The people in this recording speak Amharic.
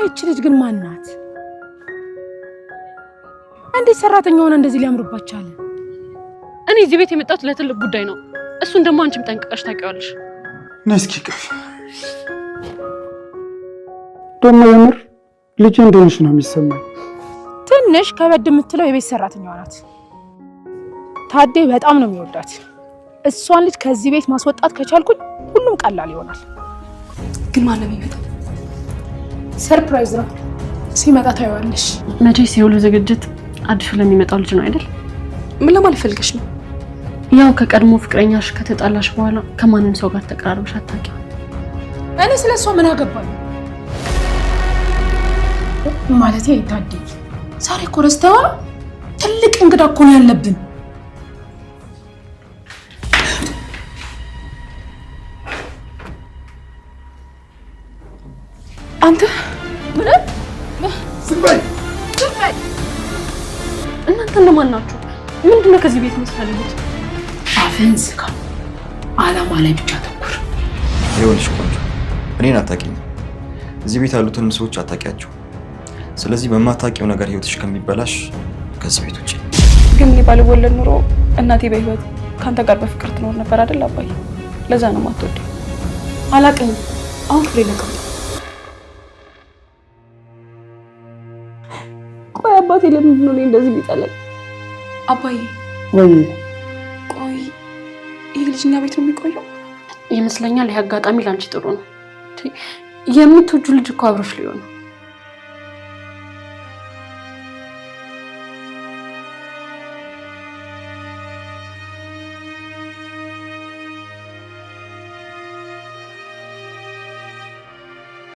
ቆይች ልጅ ግን ማን ናት? እንዴት ሰራተኛ ሆነ እንደዚህ ሊያምርባት ቻለ? እኔ እዚህ ቤት የመጣሁት ለትልቅ ጉዳይ ነው። እሱን ደግሞ አንቺም ጠንቅቀሽ ታውቂዋለሽ። ነስኪ ቀፍ ደሞ የምር ልጅ እንደሆነሽ ነው የሚሰማኝ። ትንሽ ከበድ የምትለው የቤት ሰራተኛዋ ናት። ታዴ በጣም ነው የሚወዳት። እሷን ልጅ ከዚህ ቤት ማስወጣት ከቻልኩኝ ሁሉም ቀላል ይሆናል። ግን ማን ነው የሚመጣው? ሰርፕራይዝ ነው። ሲመጣ ታይዋለሽ። መቼስ የሁሉ ዝግጅት አዲሱ ለሚመጣው ልጅ ነው አይደል? ምን ለማለት ፈልገሽ ነው? ያው ከቀድሞ ፍቅረኛሽ ከተጣላሽ በኋላ ከማንም ሰው ጋር ተቀራርበሽ አታውቂም። እኔ ስለሷ ምን አገባኝ? ማለቴ ታዴ ዛሬ እኮ ረስተዋ ትልቅ እንግዳ እኮ ነው ያለብን። አንተ ምን ዝምበይ እናንተ ለማን ናችሁ? ምንድነው ከዚህ ቤት መስፈልጉት? አፍህን ዝጋ። አላማ ላይ ብቻ ተኩር። ይኸውልሽ ቆንጆ፣ እኔን አታውቂኝም። እዚህ ቤት ያሉትን ሰዎች አታውቂያቸው። ስለዚህ በማታውቂው ነገር ህይወትሽ ከሚበላሽ ከዚህ ቤት ውጪ። ግን እኔ ባልወለድ ኑሮ እናቴ በህይወት ካንተ ጋር በፍቅር ትኖር ነበር አይደል አባዬ? ለዛ ነው የማትወደው። አላውቅም። አሁን ፍሬ ለቀው። ቆይ አባቴ ለምንድን ነው እንደዚህ ቢጠላኝ? አባዬ ወይ ቆይ ይሄ ልጅ እኛ ቤት ነው የሚቆየው? ይመስለኛል። ይሄ አጋጣሚ ላንቺ ጥሩ ነው። የምትወጁ ልጅ እኮ አብሮሽ ሊሆን ነው።